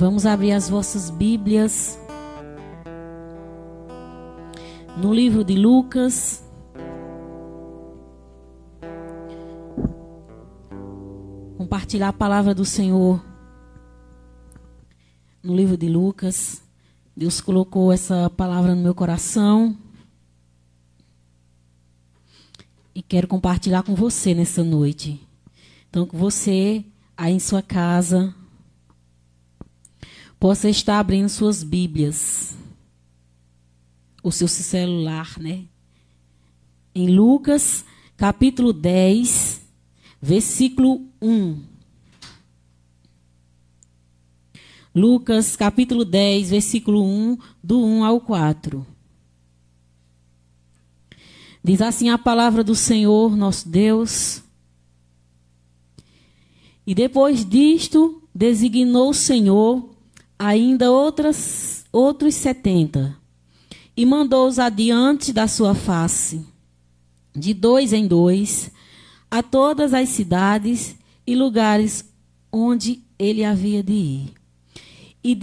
Vamos abrir as vossas Bíblias no livro de Lucas. Compartilhar a palavra do Senhor no livro de Lucas. Deus colocou essa palavra no meu coração e quero compartilhar com você nessa noite. Então, que você aí em sua casa possa estar abrindo suas Bíblias, o seu celular, né? Em Lucas, capítulo 10, versículo 1. Lucas, capítulo 10, versículo 1, do 1 ao 4. Diz assim a palavra do Senhor, nosso Deus. E depois disto, designou o Senhor ainda outros 70, e mandou-os adiante da sua face, de 2 em 2, a todas as cidades e lugares onde ele havia de ir. E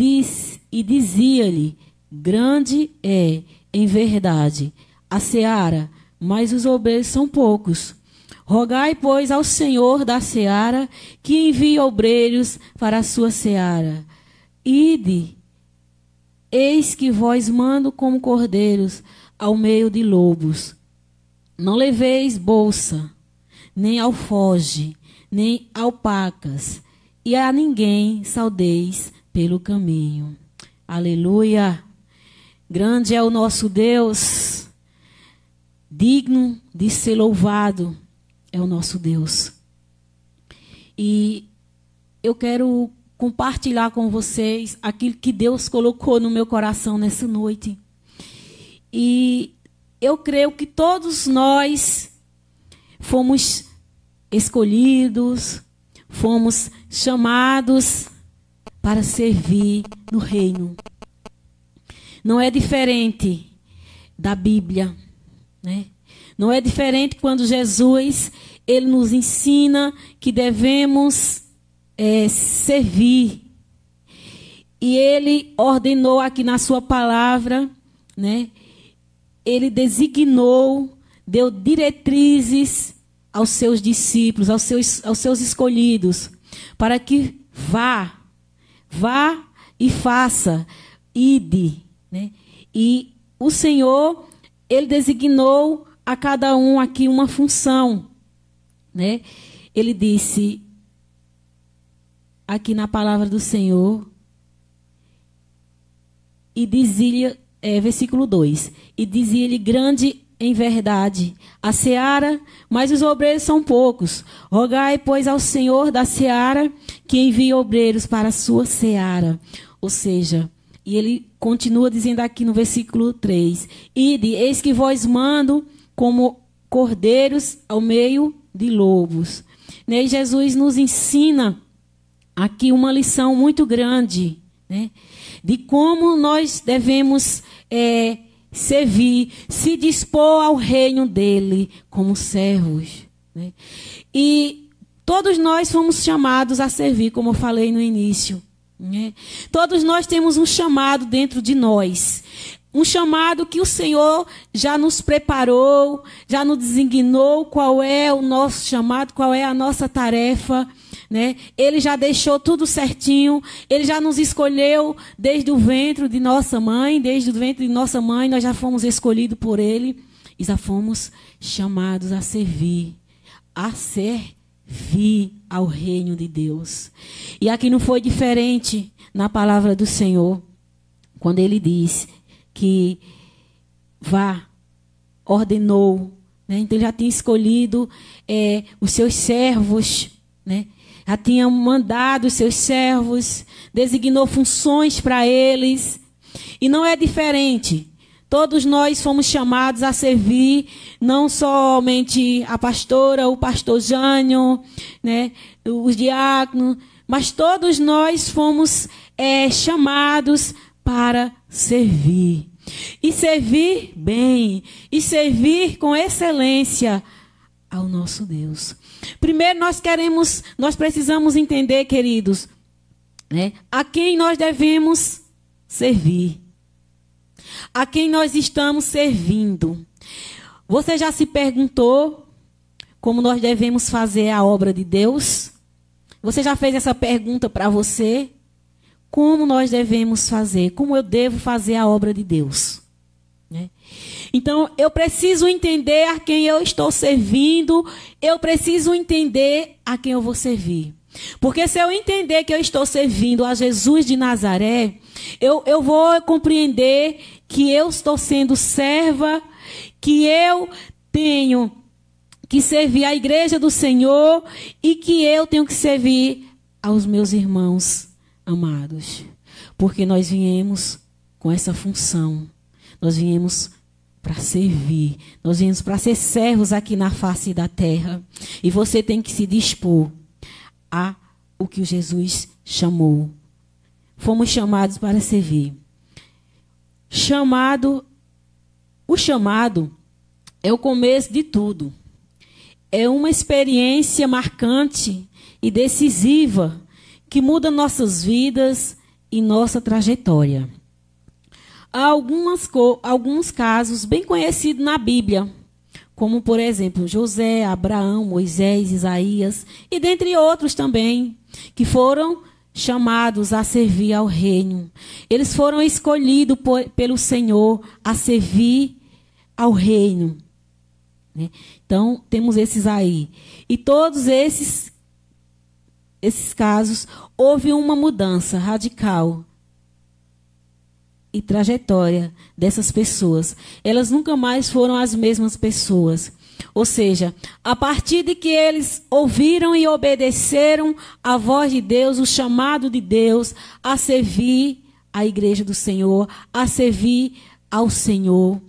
dizia-lhe: grande é, em verdade, a seara, mas os obreiros são poucos. Rogai, pois, ao Senhor da seara que envie obreiros para a sua seara. Ide, eis que vós mando como cordeiros ao meio de lobos. Não leveis bolsa, nem alforje, nem alpacas, e a ninguém saudeis pelo caminho. Aleluia! Grande é o nosso Deus, digno de ser louvado é o nosso Deus. E eu quero compartilhar com vocês aquilo que Deus colocou no meu coração nessa noite. E eu creio que todos nós fomos escolhidos, fomos chamados para servir no reino. Não é diferente da Bíblia, né? Não é diferente quando Jesus, ele nos ensina que devemos servir. E ele ordenou aqui na sua palavra, né? Ele designou, deu diretrizes aos seus discípulos, aos seus escolhidos, para que vá e faça, ide, né? E o Senhor, ele designou a cada um aqui uma função, né? Ele disse aqui na palavra do Senhor, e dizia, versículo 2, e dizia-lhe: grande em verdade a seara, mas os obreiros são poucos. Rogai, pois, ao Senhor da seara que envie obreiros para a sua seara. Ou seja, e ele continua dizendo aqui no versículo 3, ide, eis que vós mando como cordeiros ao meio de lobos. E Jesus nos ensina aqui uma lição muito grande, né, de como nós devemos servir, se dispor ao reino dele como servos, né? E todos nós fomos chamados a servir, como eu falei no início, né? Todos nós temos um chamado dentro de nós. Um chamado que o Senhor já nos preparou, já nos designou qual é o nosso chamado, qual é a nossa tarefa, né? Ele já deixou tudo certinho, ele já nos escolheu desde o ventre de nossa mãe, nós já fomos escolhidos por ele e já fomos chamados a servir ao reino de Deus. E aqui não foi diferente na palavra do Senhor, quando ele diz que ordenou, né? Então ele já tinha escolhido os seus servos, né? Já tinha mandado os seus servos, designou funções para eles. E não é diferente. Todos nós fomos chamados a servir, não somente a pastora, o pastor Jânio, né? Os diáconos, mas todos nós fomos chamados para servir. E servir bem, e servir com excelência ao nosso Deus. Primeiro nós precisamos entender, queridos, né? A quem nós devemos servir. A quem nós estamos servindo. Você já se perguntou como nós devemos fazer a obra de Deus? Você já fez essa pergunta para você? Como nós devemos fazer? Como eu devo fazer a obra de Deus? Né? Então, eu preciso entender a quem eu estou servindo. Eu preciso entender a quem eu vou servir. Porque se eu entender que eu estou servindo a Jesus de Nazaré, eu vou compreender que eu estou sendo serva, que eu tenho que servir a igreja do Senhor e que eu tenho que servir aos meus irmãos amados. Porque nós viemos com essa função. Nós viemos para servir. Nós viemos para ser servos aqui na face da terra. E você tem que se dispor a o que Jesus chamou. Fomos chamados para servir. O chamado é o começo de tudo. É uma experiência marcante e decisiva que muda nossas vidas e nossa trajetória. Há alguns casos bem conhecidos na Bíblia, como, por exemplo, José, Abraão, Moisés, Isaías, e dentre outros também, que foram chamados a servir ao reino. Eles foram escolhidos pelo Senhor a servir ao reino. Né? Então, temos esses aí. E todos esses casos, houve uma mudança radical e trajetória dessas pessoas. Elas nunca mais foram as mesmas pessoas. Ou seja, a partir de que eles ouviram e obedeceram a voz de Deus, o chamado de Deus a servir a igreja do Senhor, a servir ao Senhor,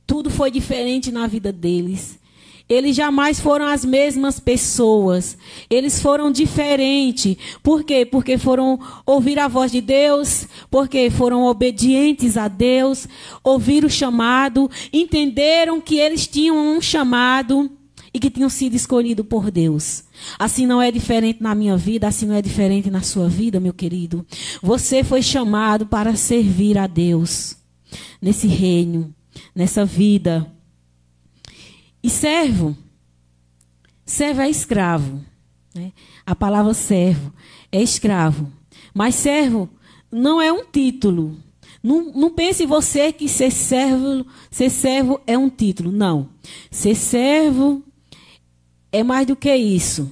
tudo foi diferente na vida deles. Eles jamais foram as mesmas pessoas. Eles foram diferentes. Por quê? Porque foram ouvir a voz de Deus, porque foram obedientes a Deus, ouviram o chamado, entenderam que eles tinham um chamado e que tinham sido escolhidos por Deus. Assim não é diferente na minha vida, assim não é diferente na sua vida, meu querido. Você foi chamado para servir a Deus nesse reino, nessa vida. E servo é escravo. Né? A palavra servo é escravo. Mas servo não é um título. Não pense você que ser servo é um título. Não. Ser servo é mais do que isso.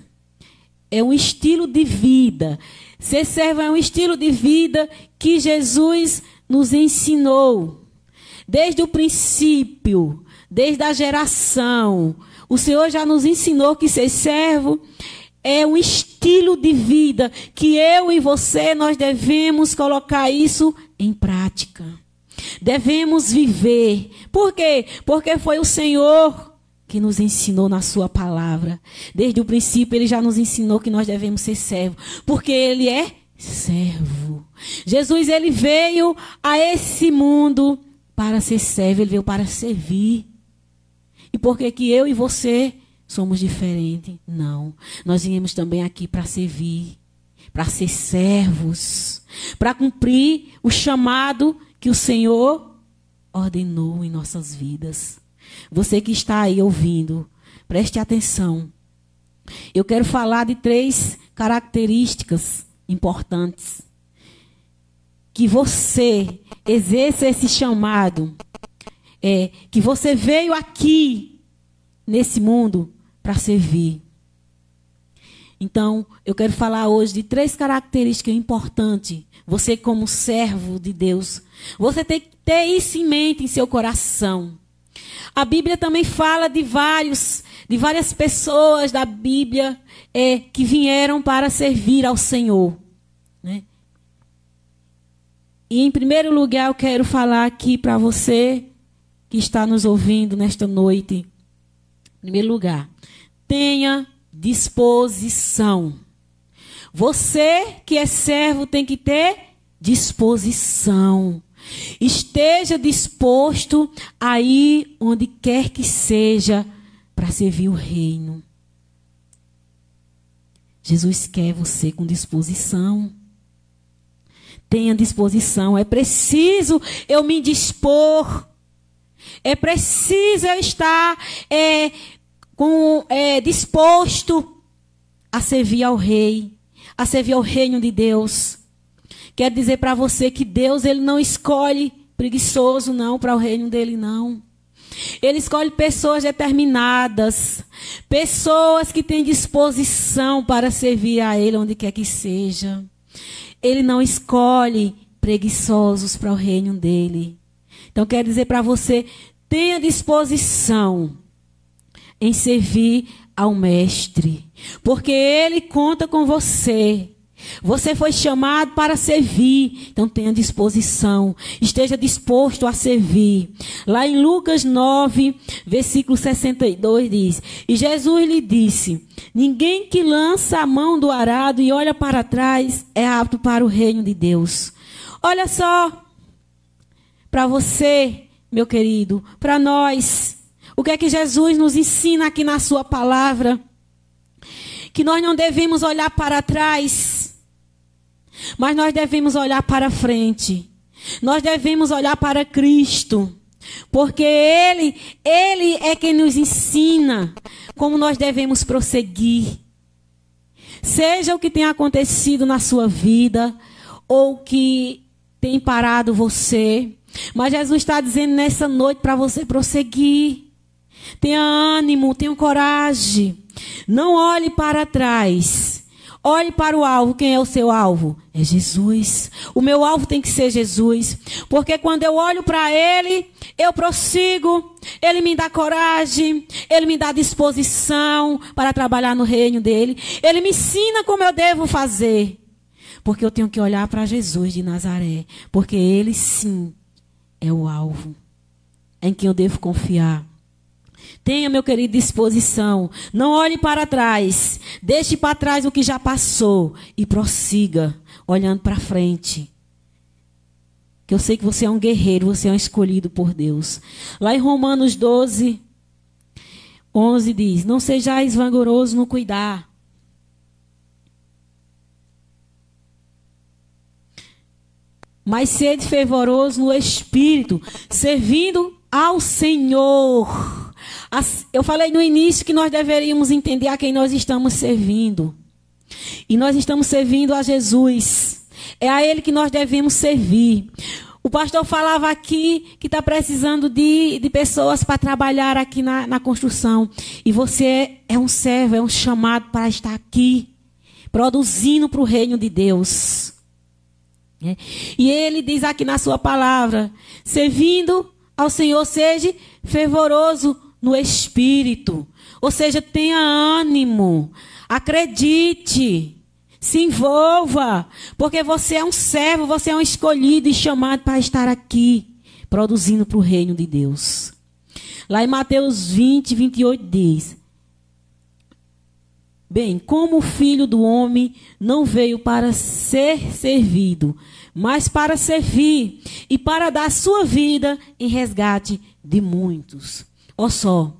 É um estilo de vida. Ser servo é um estilo de vida que Jesus nos ensinou. Desde o princípio, desde a geração, o Senhor já nos ensinou que ser servo é um estilo de vida que eu e você, nós devemos colocar isso em prática. Devemos viver. Por quê? Porque foi o Senhor que nos ensinou na sua palavra. Desde o princípio, Ele já nos ensinou que nós devemos ser servos. Porque Ele é servo. Jesus, Ele veio a esse mundo para ser servo. Ele veio para servir. E por que eu e você somos diferentes? Não. Nós viemos também aqui para servir, para ser servos, para cumprir o chamado que o Senhor ordenou em nossas vidas. Você que está aí ouvindo, preste atenção. Eu quero falar de 3 características importantes. Que você exerça esse chamado. Que você veio aqui, nesse mundo, para servir. Então, eu quero falar hoje de 3 características importantes. Você como servo de Deus, você tem que ter isso em mente, em seu coração. A Bíblia também fala de várias pessoas da Bíblia que vieram para servir ao Senhor. Né? E, em primeiro lugar, eu quero falar aqui para você que está nos ouvindo nesta noite. Em primeiro lugar, tenha disposição. Você que é servo tem que ter disposição. Esteja disposto a ir onde quer que seja para servir o reino. Jesus quer você com disposição. Tenha disposição. É preciso eu me dispor. É preciso eu estar disposto a servir ao Rei, a servir ao reino de Deus. Quero dizer para você que Deus, Ele não escolhe preguiçoso, não, para o reino dEle, não. Ele escolhe pessoas determinadas, pessoas que têm disposição para servir a Ele onde quer que seja. Ele não escolhe preguiçosos para o reino dEle. Então, quero dizer para você, tenha disposição em servir ao Mestre, porque Ele conta com você. Você foi chamado para servir, então tenha disposição, esteja disposto a servir. Lá em Lucas 9, versículo 62 diz: E Jesus lhe disse: Ninguém que lança a mão do arado e olha para trás é apto para o reino de Deus. Olha só, para você, meu querido, para nós, o que é que Jesus nos ensina aqui na sua palavra? Que nós não devemos olhar para trás, mas nós devemos olhar para frente. Nós devemos olhar para Cristo, porque Ele é quem nos ensina como nós devemos prosseguir. Seja o que tenha acontecido na sua vida, ou que tem parado você, mas Jesus está dizendo nessa noite para você prosseguir. Tenha ânimo, tenha coragem. Não olhe para trás. Olhe para o alvo. Quem é o seu alvo? É Jesus. O meu alvo tem que ser Jesus. Porque quando eu olho para Ele, eu prossigo. Ele me dá coragem. Ele me dá disposição para trabalhar no reino dEle. Ele me ensina como eu devo fazer. Porque eu tenho que olhar para Jesus de Nazaré. Porque Ele sim é o alvo em quem eu devo confiar. Tenha, meu querido, disposição. Não olhe para trás. Deixe para trás o que já passou. E prossiga, olhando para frente. Que eu sei que você é um guerreiro, você é um escolhido por Deus. Lá em Romanos 12, 11 diz: Não sejais vangorosos no cuidar. Mas sede fervoroso no espírito, servindo ao Senhor. Eu falei no início que nós deveríamos entender a quem nós estamos servindo. E nós estamos servindo a Jesus. É a Ele que nós devemos servir. O pastor falava aqui que está precisando de pessoas para trabalhar aqui na construção. E você é um servo, é um chamado para estar aqui, produzindo para o reino de Deus. E Ele diz aqui na sua palavra: servindo ao Senhor, seja fervoroso no espírito. Ou seja, tenha ânimo, acredite, se envolva, porque você é um servo, você é um escolhido e chamado para estar aqui, produzindo para o reino de Deus. Lá em Mateus 20, 28 diz: Bem, como o Filho do Homem não veio para ser servido, mas para servir e para dar sua vida em resgate de muitos. Olha só,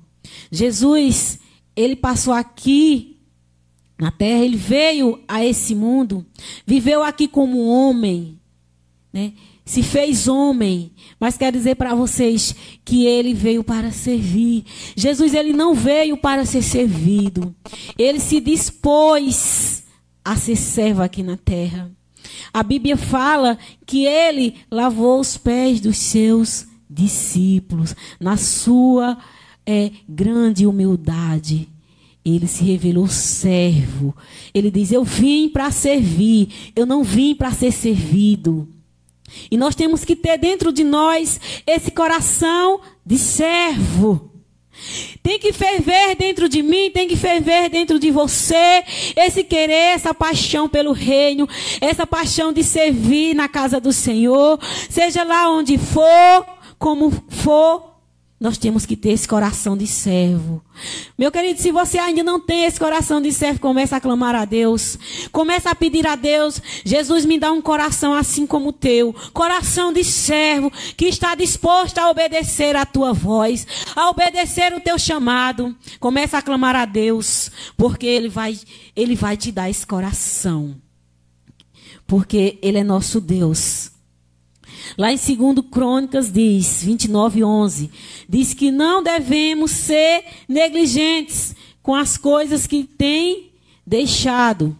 Jesus, Ele passou aqui na terra, Ele veio a esse mundo, viveu aqui como homem, né? Se fez homem, mas quero dizer para vocês que Ele veio para servir. Jesus, Ele não veio para ser servido. Ele se dispôs a ser servo aqui na terra. A Bíblia fala que Ele lavou os pés dos seus discípulos. Na sua grande humildade, Ele se revelou servo. Ele diz: eu vim para servir, eu não vim para ser servido. E nós temos que ter dentro de nós esse coração de servo. Tem que ferver dentro de mim, tem que ferver dentro de você, esse querer, essa paixão pelo reino, essa paixão de servir na casa do Senhor, seja lá onde for, como for. Nós temos que ter esse coração de servo. Meu querido, se você ainda não tem esse coração de servo, comece a clamar a Deus. Comece a pedir a Deus: Jesus, me dá um coração assim como o teu. Coração de servo, que está disposto a obedecer a tua voz, a obedecer o teu chamado. Comece a clamar a Deus, porque Ele vai te dar esse coração. porque Ele é nosso Deus. Lá em 2 Crônicas diz, 29:11, diz que não devemos ser negligentes com as coisas que tem deixado,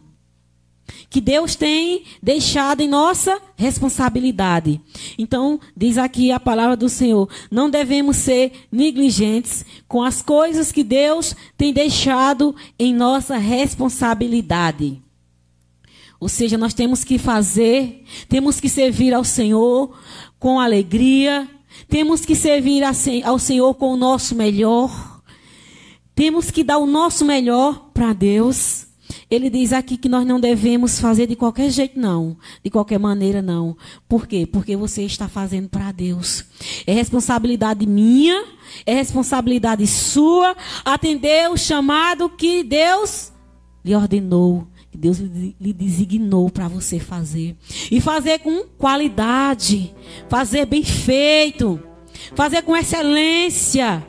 que Deus tem deixado em nossa responsabilidade. Então, diz aqui a palavra do Senhor, não devemos ser negligentes com as coisas que Deus tem deixado em nossa responsabilidade. Ou seja, nós temos que fazer, temos que servir ao Senhor com alegria, temos que servir ao Senhor com o nosso melhor, temos que dar o nosso melhor para Deus. Ele diz aqui que nós não devemos fazer de qualquer jeito, não. De qualquer maneira, não. Por quê? Porque você está fazendo para Deus. É responsabilidade minha, é responsabilidade sua, atender o chamado que Deus lhe ordenou, que Deus lhe designou para você fazer. E fazer com qualidade, fazer bem feito, fazer com excelência.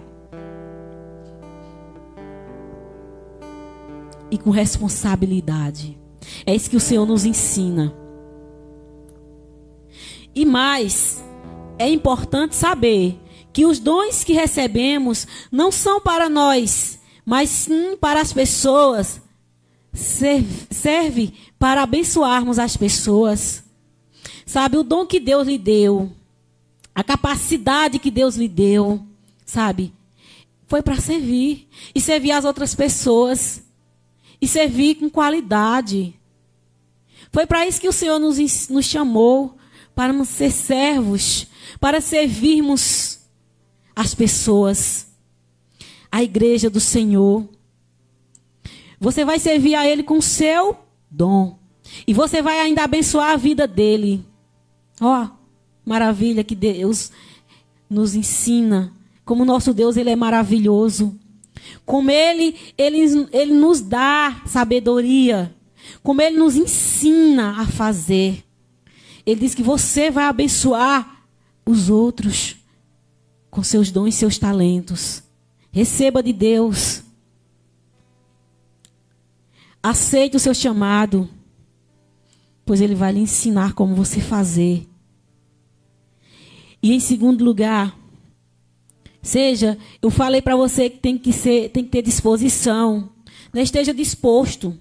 E com responsabilidade. É isso que o Senhor nos ensina. E mais, é importante saber que os dons que recebemos não são para nós, mas sim para as pessoas. Serve para abençoarmos as pessoas. Sabe, o dom que Deus lhe deu, a capacidade que Deus lhe deu, sabe, foi para servir. E servir as outras pessoas. E servir com qualidade. Foi para isso que o Senhor nos chamou, para ser servos, para servirmos as pessoas, a igreja do Senhor. Você vai servir a Ele com o seu dom. E você vai ainda abençoar a vida dele. Ó, maravilha que Deus nos ensina. Como nosso Deus, Ele é maravilhoso. Como ele nos dá sabedoria. Como Ele nos ensina a fazer. Ele diz que você vai abençoar os outros com seus dons e seus talentos. Receba de Deus. Aceite o seu chamado, pois Ele vai lhe ensinar como você fazer. E em segundo lugar, eu falei para você que tem que ter disposição. Não esteja disposto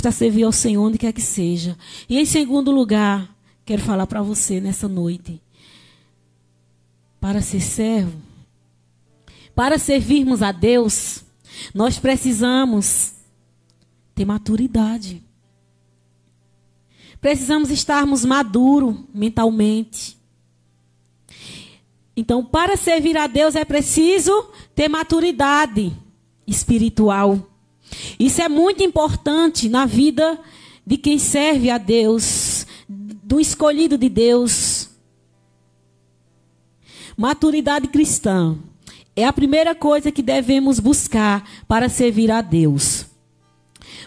a servir ao Senhor onde quer que seja. E em segundo lugar, quero falar para você nessa noite. Para ser servo, para servirmos a Deus, nós precisamos ter maturidade. Precisamos estarmos maduros mentalmente. Então, para servir a Deus é preciso ter maturidade espiritual. Isso é muito importante na vida de quem serve a Deus, do escolhido de Deus. Maturidade cristã é a primeira coisa que devemos buscar para servir a Deus.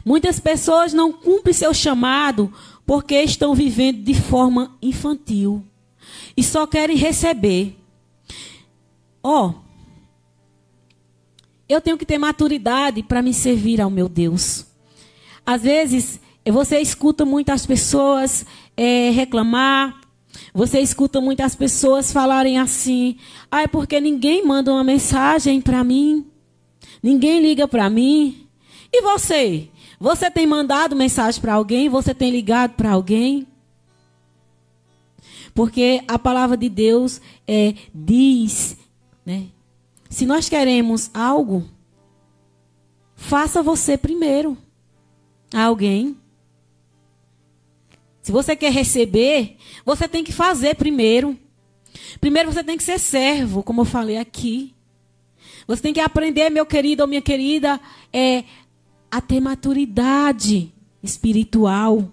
Muitas pessoas não cumprem seu chamado porque estão vivendo de forma infantil e só querem receber. Eu tenho que ter maturidade para me servir ao meu Deus. Às vezes, você escuta muitas pessoas reclamar. Você escuta muitas pessoas falarem assim: é porque ninguém manda uma mensagem para mim. Ninguém liga para mim. E você? Você tem mandado mensagem para alguém? Você tem ligado para alguém? Porque a palavra de Deus diz, né? Se nós queremos algo, faça você primeiro a alguém. Se você quer receber, você tem que fazer primeiro. Primeiro você tem que ser servo, como eu falei aqui. Você tem que aprender, meu querido ou minha querida, a ter maturidade espiritual.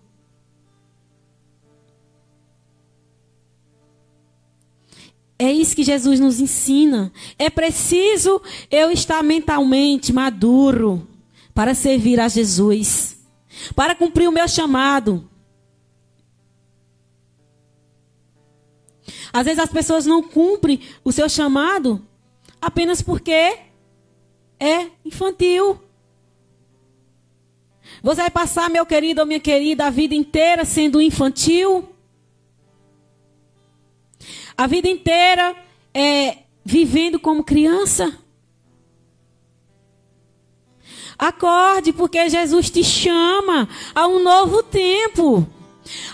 É isso que Jesus nos ensina. É preciso eu estar mentalmente maduro para servir a Jesus, para cumprir o meu chamado. Às vezes as pessoas não cumprem o seu chamado apenas porque é infantil. Você vai passar, meu querido ou minha querida, a vida inteira sendo infantil? A vida inteira vivendo como criança? Acorde, porque Jesus te chama a um novo tempo.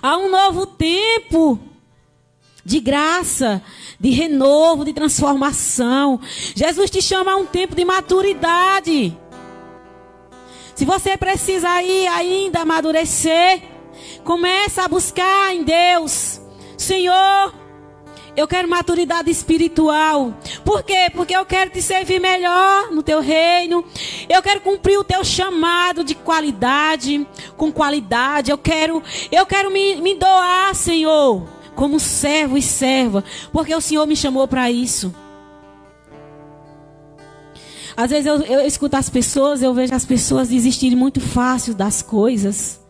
A um novo tempo de graça, de renovo, de transformação. Jesus te chama a um tempo de maturidade. Se você precisa aí ainda amadurecer, começa a buscar em Deus. Senhor, eu quero maturidade espiritual. Por quê? Porque eu quero te servir melhor no teu reino. Eu quero cumprir o teu chamado de qualidade, com qualidade. Eu quero me doar, Senhor, como servo e serva, porque o Senhor me chamou para isso. Às vezes eu escuto as pessoas, eu vejo as pessoas desistirem muito fácil das coisas.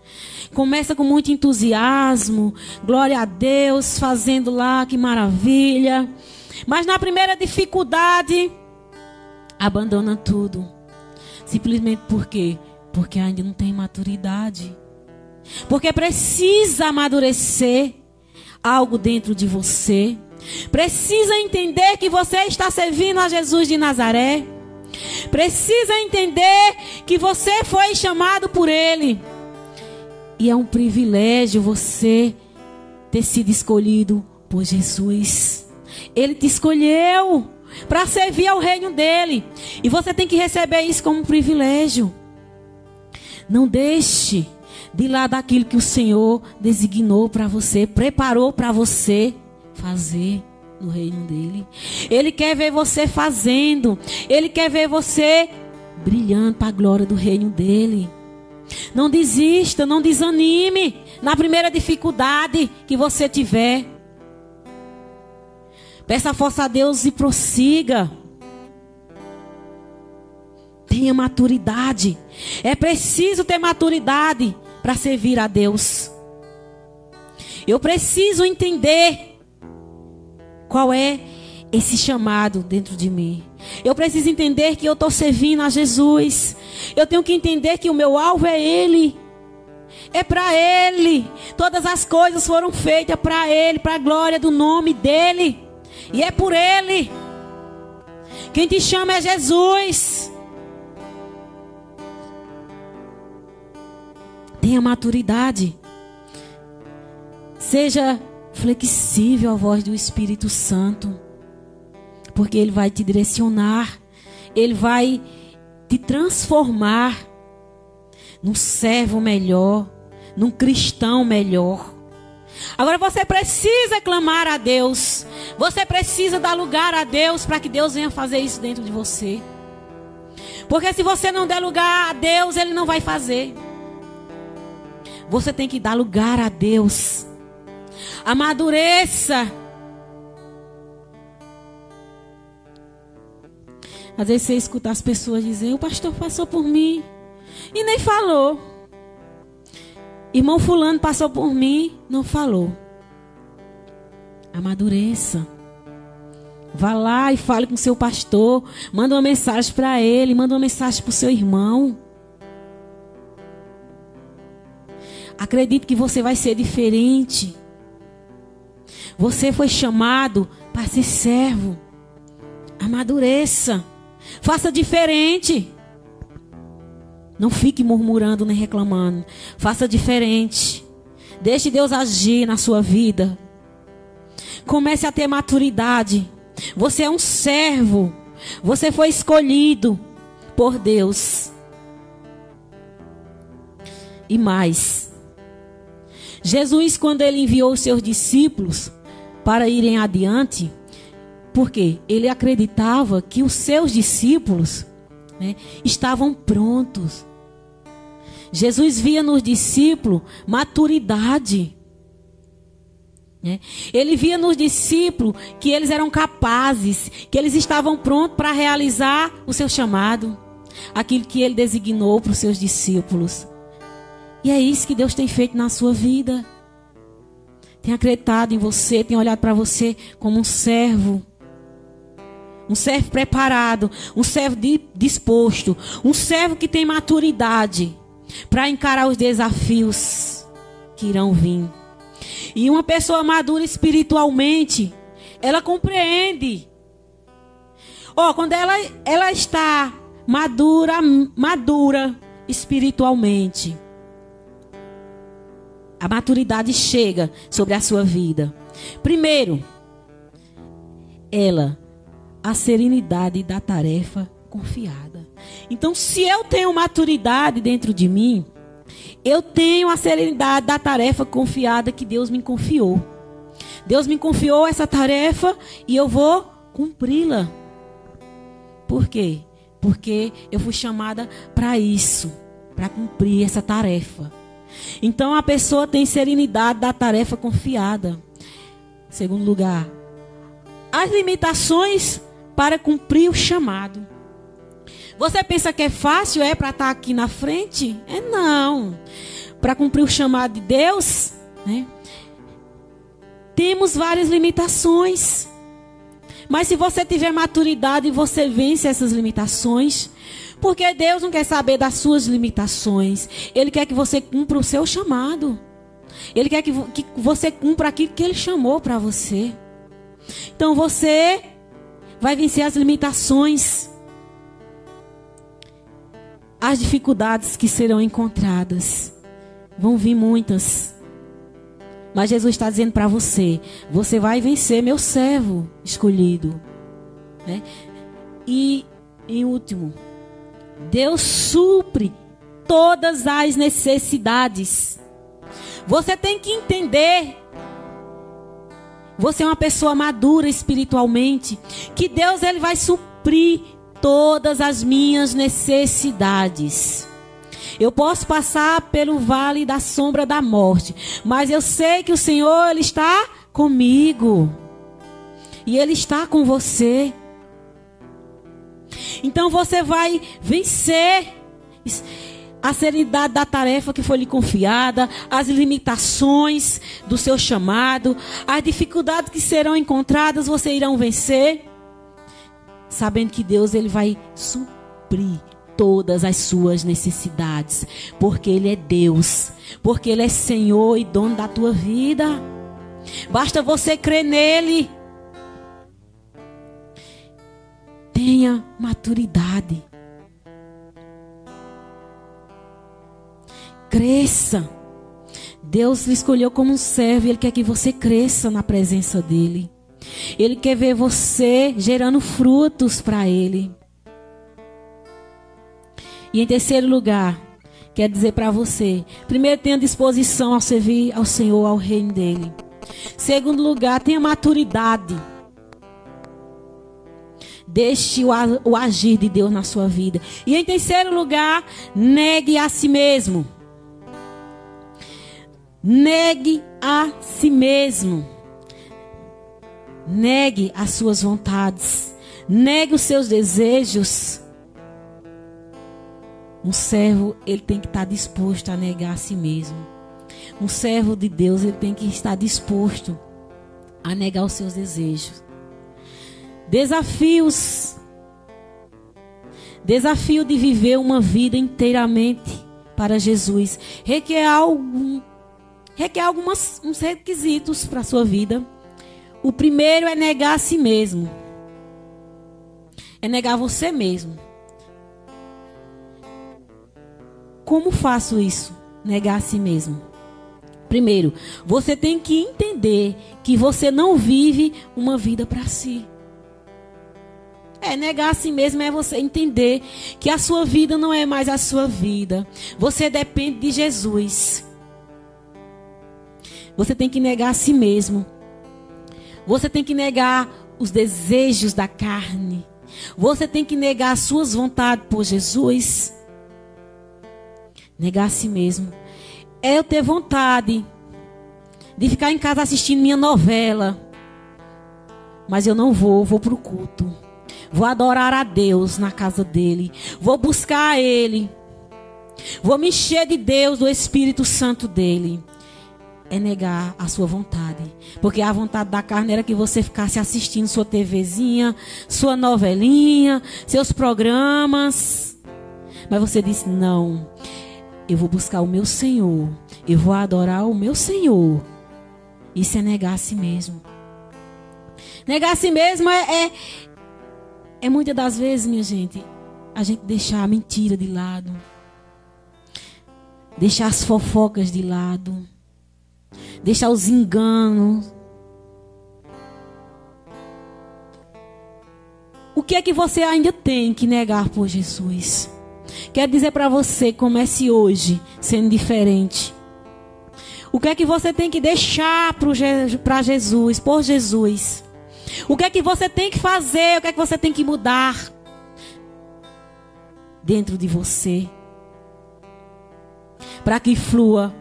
Começa com muito entusiasmo, glória a Deus, fazendo lá, que maravilha. Mas na primeira dificuldade, abandona tudo. Simplesmente por quê? Porque ainda não tem maturidade. Porque precisa amadurecer algo dentro de você. Precisa entender que você está servindo a Jesus de Nazaré. Precisa entender que você foi chamado por Ele. E é um privilégio você ter sido escolhido por Jesus. Ele te escolheu para servir ao reino dele. E você tem que receber isso como um privilégio. Não deixe de lado aquilo que o Senhor designou para você, preparou para você fazer no reino dele. Ele quer ver você fazendo. Ele quer ver você brilhando para a glória do reino dele. Não desista, não desanime na primeira dificuldade que você tiver. Peça força a Deus e prossiga. Tenha maturidade. É preciso ter maturidade para servir a Deus. Eu preciso entender qual é esse chamado dentro de mim. Eu preciso entender que eu estou servindo a Jesus. Eu tenho que entender que o meu alvo é Ele. É para Ele. Todas as coisas foram feitas para Ele, para a glória do nome dEle. E é por Ele. Quem te chama é Jesus. Tenha maturidade. Seja flexível à voz do Espírito Santo, porque Ele vai te direcionar, Ele vai te transformar num servo melhor, num cristão melhor. Agora você precisa clamar a Deus, você precisa dar lugar a Deus para que Deus venha fazer isso dentro de você. Porque se você não der lugar a Deus, Ele não vai fazer. Você tem que dar lugar a Deus. Amadureça. Às vezes você escuta as pessoas dizerem: o pastor passou por mim e nem falou. Irmão fulano passou por mim, não falou. Amadureça. Vá lá e fale com o seu pastor. Manda uma mensagem para ele. Manda uma mensagem para o seu irmão. Acredite que você vai ser diferente. Você foi chamado para ser servo. Amadureça. Faça diferente. Não fique murmurando nem reclamando. Faça diferente. Deixe Deus agir na sua vida. Comece a ter maturidade. Você é um servo. Você foi escolhido por Deus. E mais, Jesus, quando Ele enviou os seus discípulos para irem adiante, porque Ele acreditava que os seus discípulos, estavam prontos. Jesus via nos discípulos maturidade. Ele via nos discípulos que eles eram capazes, que eles estavam prontos para realizar o seu chamado, aquilo que Ele designou para os seus discípulos. E é isso que Deus tem feito na sua vida. Tem acreditado em você, tem olhado para você como um servo preparado, um servo disposto, um servo que tem maturidade, para encarar os desafios que irão vir. E uma pessoa madura espiritualmente, ela compreende. Quando ela está madura espiritualmente, a maturidade chega sobre a sua vida. Primeiro, a serenidade da tarefa confiada. Então, se eu tenho maturidade dentro de mim, eu tenho a serenidade da tarefa confiada que Deus me confiou. Deus me confiou essa tarefa e eu vou cumpri-la. Por quê? Porque eu fui chamada para isso, para cumprir essa tarefa. Então a pessoa tem serenidade da tarefa confiada. Segundo lugar, as limitações para cumprir o chamado. Você pensa que é fácil para estar aqui na frente? Não. Para cumprir o chamado de Deus, né? Temos várias limitações. Mas se você tiver maturidade, você vence essas limitações. Porque Deus não quer saber das suas limitações. Ele quer que você cumpra o seu chamado. Ele quer que você cumpra aquilo que Ele chamou para você. Então você vai vencer as limitações. As dificuldades que serão encontradas. Vão vir muitas. Mas Jesus está dizendo para você: você vai vencer, meu servo escolhido. Né? E, em último, Deus supre todas as necessidades. Você tem que entender, você é uma pessoa madura espiritualmente, que Deus ele vai suprir todas as minhas necessidades. Eu posso passar pelo vale da sombra da morte, mas eu sei que o Senhor ele está comigo. E Ele está com você. Então você vai vencer a serenidade da tarefa que foi lhe confiada, as limitações do seu chamado, as dificuldades que serão encontradas, você irão vencer, sabendo que Deus ele vai suprir todas as suas necessidades, porque Ele é Deus, porque Ele é Senhor e dono da tua vida. Basta você crer nele. Tenha maturidade. Cresça. Deus lhe escolheu como um servo e Ele quer que você cresça na presença dEle. Ele quer ver você gerando frutos para Ele. E em terceiro lugar, quer dizer para você, primeiro, tenha disposição ao servir ao Senhor, ao reino dEle. Segundo lugar, tenha maturidade. Deixe o agir de Deus na sua vida. E em terceiro lugar, negue a si mesmo. Negue a si mesmo. Negue as suas vontades. Negue os seus desejos. Um servo, ele tem que estar disposto a negar a si mesmo. Um servo de Deus, ele tem que estar disposto a negar os seus desejos. Desafios. Desafio de viver uma vida inteiramente para Jesus. Requer uns requisitos para a sua vida. O primeiro é negar a si mesmo. É negar você mesmo. Como faço isso? Negar a si mesmo. Primeiro, você tem que entender que você não vive uma vida para si. Negar a si mesmo é você entender que a sua vida não é mais a sua vida. Você depende de Jesus. Você tem que negar a si mesmo. Você tem que negar os desejos da carne. Você tem que negar as suas vontades por Jesus. Negar a si mesmo. É eu ter vontade de ficar em casa assistindo minha novela. Mas eu não vou para o culto. Vou adorar a Deus na casa dele. Vou buscar a Ele. Vou me encher de Deus, do Espírito Santo dele. É negar a sua vontade. Porque a vontade da carne era que você ficasse assistindo sua TVzinha, sua novelinha, seus programas. Mas você disse não. eu vou buscar o meu Senhor, eu vou adorar o meu Senhor. Isso é negar a si mesmo. Negar a si mesmo é muitas das vezes, minha gente, a gente deixar a mentira de lado, deixar as fofocas de lado, deixar os enganos. O que é que você ainda tem que negar por Jesus? Quero dizer para você, comece hoje sendo diferente. O que é que você tem que deixar para Jesus, por Jesus? O que é que você tem que fazer? O que é que você tem que mudar dentro de você? Para que flua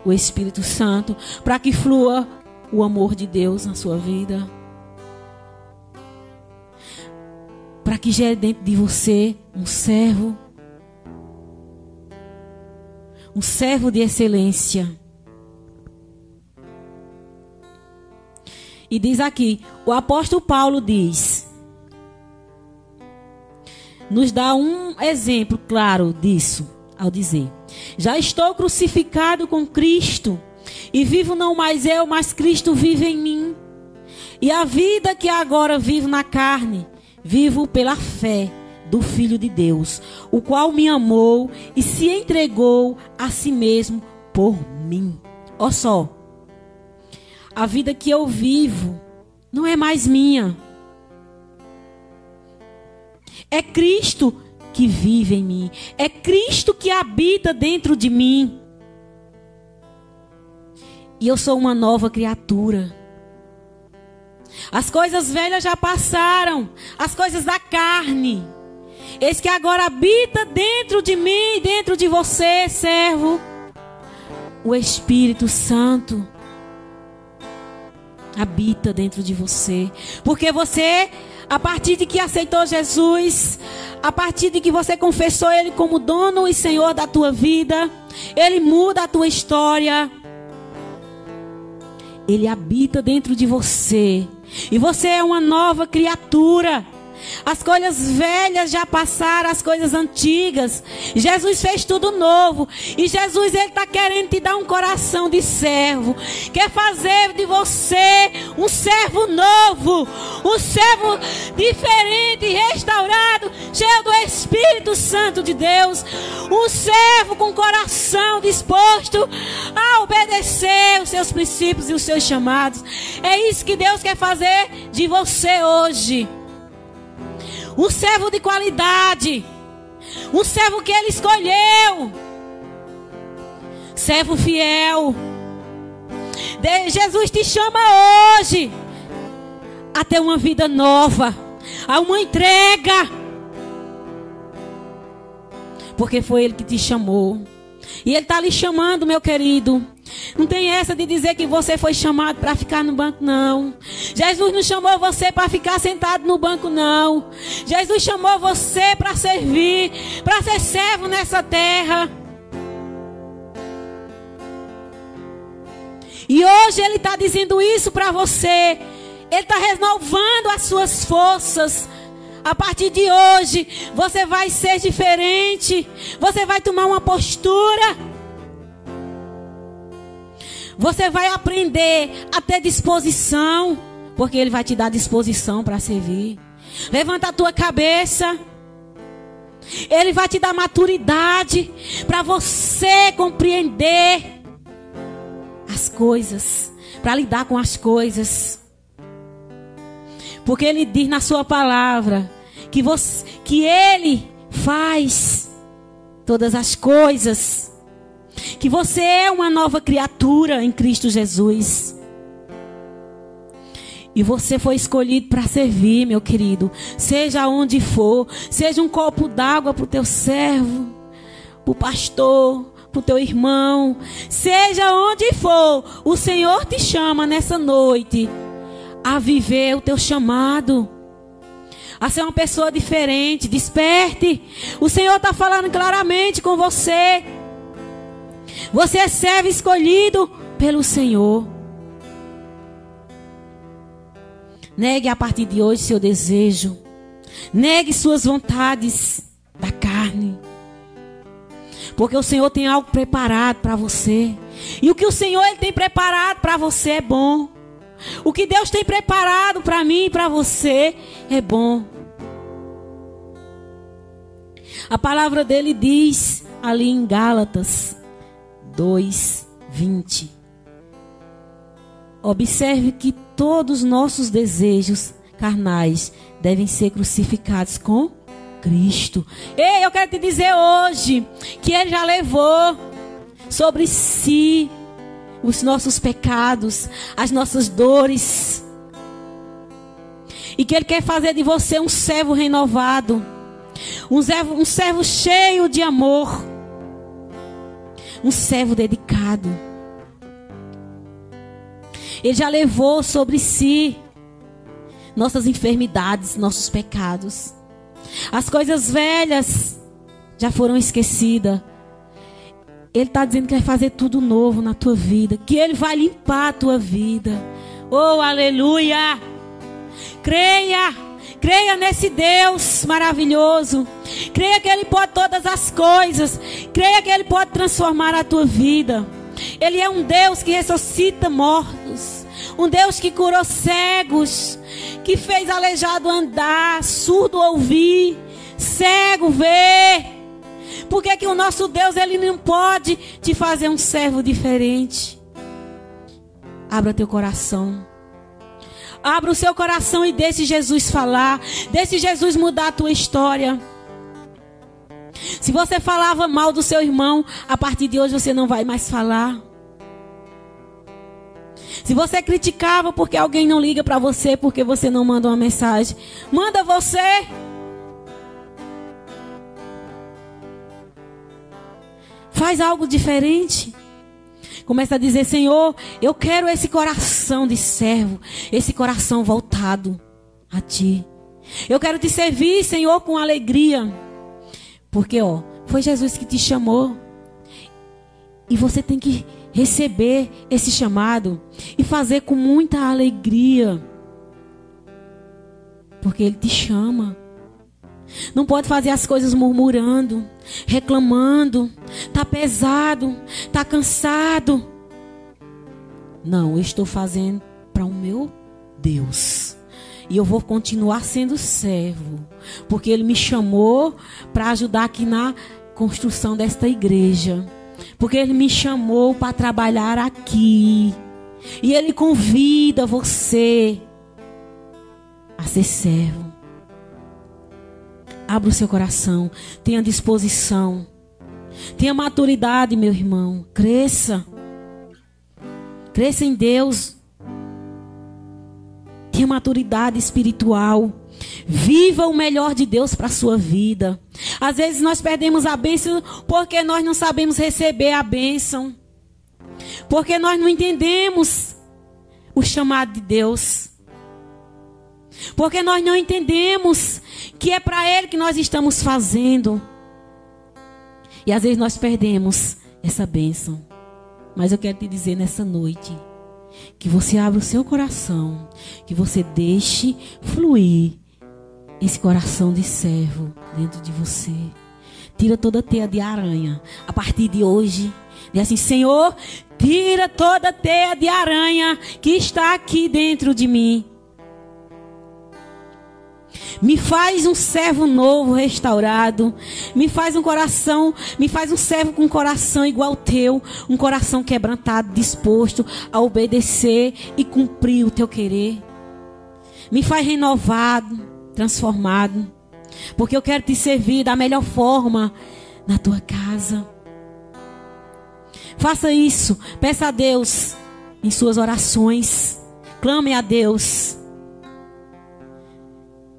o Espírito Santo, para que flua o amor de Deus na sua vida. Para que gere dentro de você um servo de excelência. E diz aqui, o apóstolo Paulo nos dá um exemplo claro disso, ao dizer: já estou crucificado com Cristo, e vivo não mais eu, mas Cristo vive em mim. E a vida que agora vivo na carne, vivo pela fé do Filho de Deus, o qual me amou e se entregou a si mesmo por mim. Olha só, a vida que eu vivo não é mais minha. É Cristo que vive em mim. É Cristo que habita dentro de mim. E eu sou uma nova criatura. As coisas velhas já passaram, as coisas da carne. Eis que agora habita dentro de mim, dentro de você, servo, o Espírito Santo. Habita dentro de você. Porque você, a partir de que aceitou Jesus, a partir de que você confessou Ele como dono e Senhor da tua vida, Ele muda a tua história. Ele habita dentro de você. E você é uma nova criatura. As coisas velhas já passaram, as coisas antigas. Jesus fez tudo novo. E Jesus, Ele está querendo te dar um coração de servo. Quer fazer de você um servo novo. Um servo diferente, restaurado, cheio do Espírito Santo de Deus. Um servo com coração disposto a obedecer os seus princípios e os seus chamados. É isso que Deus quer fazer de você hoje. Um servo de qualidade. Um servo que Ele escolheu. Servo fiel. Jesus te chama hoje a ter uma vida nova, a uma entrega. Porque foi Ele que te chamou. E Ele está lhe chamando, meu querido. Não tem essa de dizer que você foi chamado para ficar no banco, não. Jesus não chamou você para ficar sentado no banco, não. Jesus chamou você para servir, para ser servo nessa terra. E hoje Ele está dizendo isso para você. Ele está renovando as suas forças. A partir de hoje, você vai ser diferente. Você vai tomar uma postura. Você vai aprender a ter disposição, porque Ele vai te dar disposição para servir. Levanta a tua cabeça. Ele vai te dar maturidade para você compreender as coisas, para lidar com as coisas. Porque Ele diz na sua palavra que Ele faz todas as coisas. Que você é uma nova criatura em Cristo Jesus. E você foi escolhido para servir, meu querido. Seja onde for. Seja um copo d'água para o teu servo, para o pastor, para o teu irmão. Seja onde for, o Senhor te chama nessa noite a viver o teu chamado, a ser uma pessoa diferente. Desperte. O Senhor está falando claramente com você. Você é servo escolhido pelo Senhor. Negue a partir de hoje seu desejo. Negue suas vontades da carne. Porque o Senhor tem algo preparado para você. E o que o Senhor ele tem preparado para você é bom. O que Deus tem preparado para mim e para você é bom. A palavra dele diz ali em Gálatas 2:20. Observe que todos os nossos desejos carnais devem ser crucificados com Cristo. Ei, eu quero te dizer hoje que Ele já levou sobre si os nossos pecados, as nossas dores. E que Ele quer fazer de você um servo renovado. Um servo cheio de amor. Um servo dedicado. Ele já levou sobre si nossas enfermidades, nossos pecados. As coisas velhas já foram esquecidas. Ele está dizendo que vai fazer tudo novo na tua vida. Que Ele vai limpar a tua vida. Oh, aleluia! Creia! Creia nesse Deus maravilhoso. Creia que Ele pode todas as coisas. Creia que Ele pode transformar a tua vida. Ele é um Deus que ressuscita mortos. Um Deus que curou cegos. Que fez aleijado andar, surdo ouvir, cego ver. Por que o nosso Deus ele não pode te fazer um servo diferente? Abra teu coração. Abra o seu coração e deixe Jesus falar. Deixe Jesus mudar a tua história. Se você falava mal do seu irmão, a partir de hoje você não vai mais falar. Se você criticava porque alguém não liga para você, porque você não manda uma mensagem, manda você. Faz algo diferente. Começa a dizer: Senhor, eu quero esse coração de servo, esse coração voltado a Ti. Eu quero Te servir, Senhor, com alegria. Porque, foi Jesus que te chamou. E você tem que receber esse chamado e fazer com muita alegria. Porque Ele te chama. Não pode fazer as coisas murmurando, reclamando. Tá pesado, tá cansado. Não, eu estou fazendo para o meu Deus. E eu vou continuar sendo servo. Porque Ele me chamou para ajudar aqui na construção desta igreja. Porque Ele me chamou para trabalhar aqui. E Ele convida você a ser servo. Abra o seu coração. Tenha disposição. Tenha maturidade, meu irmão. Cresça. Cresça em Deus. Tenha maturidade espiritual. Viva o melhor de Deus para a sua vida. Às vezes nós perdemos a bênção porque nós não sabemos receber a bênção. Porque nós não entendemos o chamado de Deus. Porque nós não entendemos que é para Ele que nós estamos fazendo. E às vezes nós perdemos essa bênção. Mas eu quero te dizer nessa noite que você abra o seu coração, que você deixe fluir esse coração de servo dentro de você. Tira toda a teia de aranha. A partir de hoje, diz assim: Senhor, tira toda a teia de aranha que está aqui dentro de mim. Me faz um servo novo, restaurado. Me faz um servo com um coração igual ao teu. Um coração quebrantado, disposto a obedecer e cumprir o teu querer. Me faz renovado, transformado. Porque eu quero te servir da melhor forma na tua casa. Faça isso. Peça a Deus em suas orações. Clame a Deus.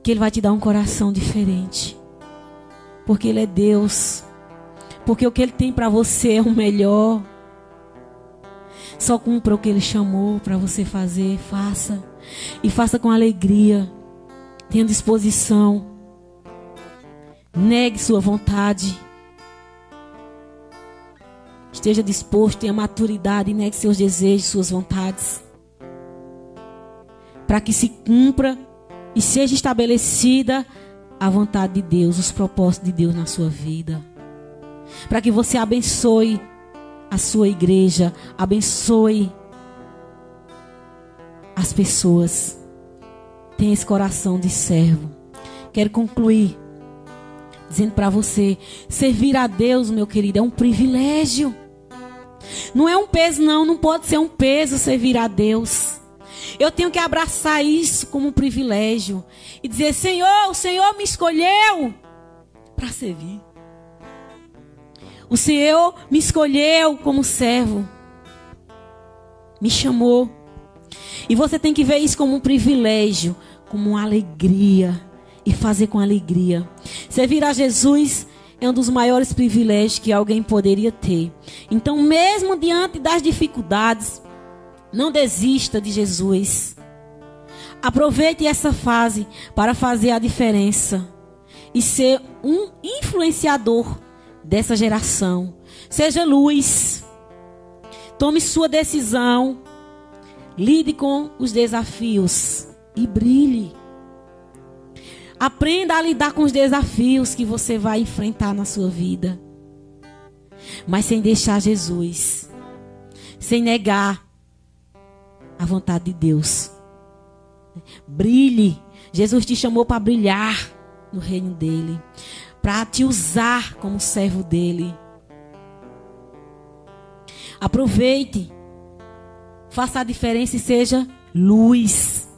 Que Ele vai te dar um coração diferente. Porque Ele é Deus. Porque o que Ele tem para você é o melhor. Só cumpra o que Ele chamou para você fazer. Faça. E faça com alegria. Tenha disposição. Negue sua vontade. Esteja disposto, tenha maturidade e negue seus desejos, suas vontades. Para que se cumpra e seja estabelecida a vontade de Deus, os propósitos de Deus na sua vida. para que você abençoe a sua igreja, abençoe as pessoas. Tenha esse coração de servo. Quero concluir dizendo para você, servir a Deus, meu querido, é um privilégio. Não é um peso, não pode ser um peso servir a Deus. Eu tenho que abraçar isso como um privilégio e dizer, Senhor, o Senhor me escolheu para servir. O Senhor me escolheu como servo. Me chamou. E você tem que ver isso como um privilégio, como uma alegria. E fazer com alegria. Servir a Jesus é um dos maiores privilégios que alguém poderia ter. Então, mesmo diante das dificuldades, não desista de Jesus. Aproveite essa fase para fazer a diferença e ser um influenciador dessa geração. Seja luz. Tome sua decisão. Lide com os desafios e brilhe. Aprenda a lidar com os desafios que você vai enfrentar na sua vida. Mas sem deixar Jesus. Sem negar a vontade de Deus. Brilhe. Jesus te chamou para brilhar no reino dele. Para te usar como servo dele. Aproveite. Faça a diferença e seja luz.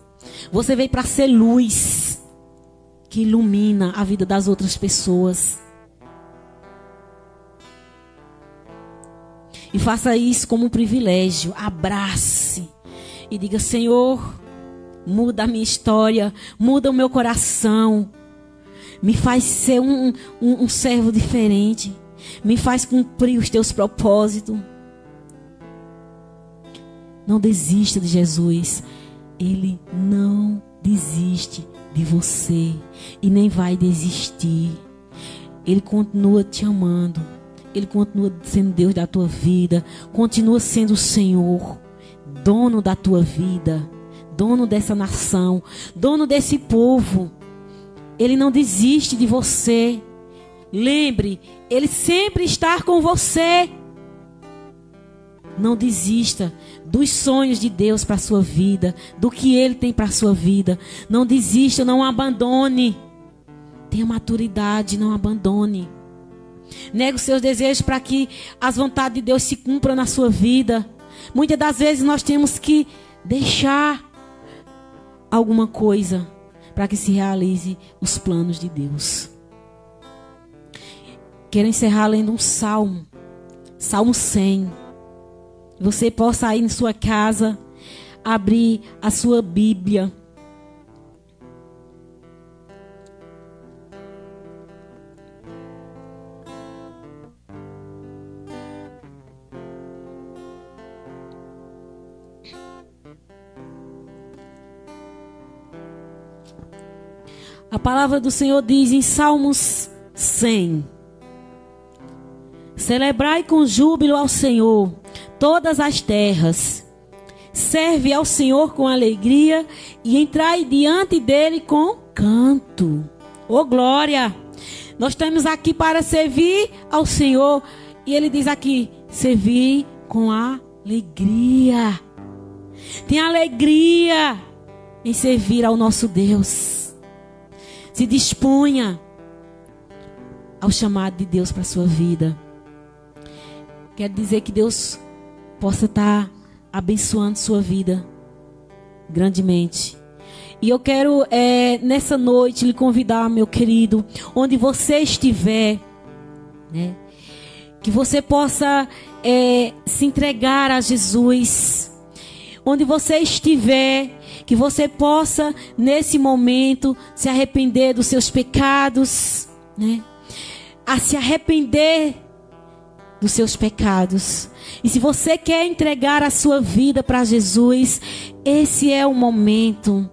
Você veio para ser luz. Que ilumina a vida das outras pessoas. E faça isso como um privilégio. Abrace. E diga, Senhor, muda a minha história. Muda o meu coração. Me faz ser um servo diferente. Me faz cumprir os teus propósitos. Não desista de Jesus. Ele não desiste de você e nem vai desistir. Ele continua te amando. Ele continua sendo Deus da tua vida. Continua sendo o Senhor, dono da tua vida, dono dessa nação, dono desse povo. Ele não desiste de você. Lembre, Ele sempre está com você. Não desista dos sonhos de Deus para a sua vida, do que Ele tem para a sua vida. Não desista, não abandone. Tenha maturidade, não abandone. Negue os seus desejos para que as vontades de Deus se cumpram na sua vida. Muitas das vezes nós temos que deixar alguma coisa para que se realize os planos de Deus. Quero encerrar lendo um salmo. Salmo 100. Você possa ir em sua casa, abrir a sua Bíblia. A palavra do Senhor diz em Salmos 100. Celebrai com júbilo ao Senhor todas as terras. Serve ao Senhor com alegria e entrai diante dele com canto. Oh glória! Nós estamos aqui para servir ao Senhor. E ele diz aqui, servir com alegria. Tem alegria em servir ao nosso Deus. Se disponha ao chamado de Deus para a sua vida. Quero dizer que Deus possa estar abençoando sua vida grandemente. E eu quero nessa noite lhe convidar, meu querido, onde você estiver, né, que você possa se entregar a Jesus. Onde você estiver, que você possa nesse momento se arrepender dos seus pecados, né, a se arrepender dos seus pecados. E se você quer entregar a sua vida para Jesus, esse é o momento.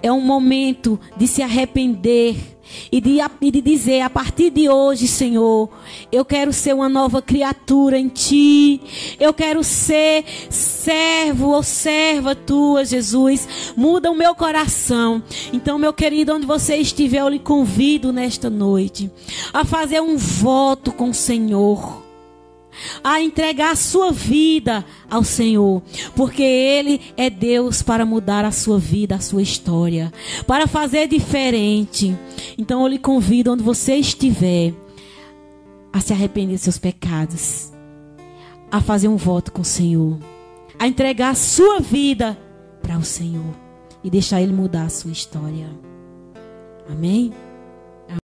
É um momento de se arrepender. e de dizer: a partir de hoje, Senhor, eu quero ser uma nova criatura em Ti. Eu quero ser servo ou serva Tua, Jesus. Muda o meu coração. Então, meu querido, onde você estiver, eu lhe convido nesta noite a fazer um voto com o Senhor, a entregar a sua vida ao Senhor, porque Ele é Deus para mudar a sua vida, a sua história, para fazer diferente. Então eu lhe convido, onde você estiver, a se arrepender dos seus pecados, a fazer um voto com o Senhor, a entregar a sua vida para o Senhor e deixar Ele mudar a sua história. Amém?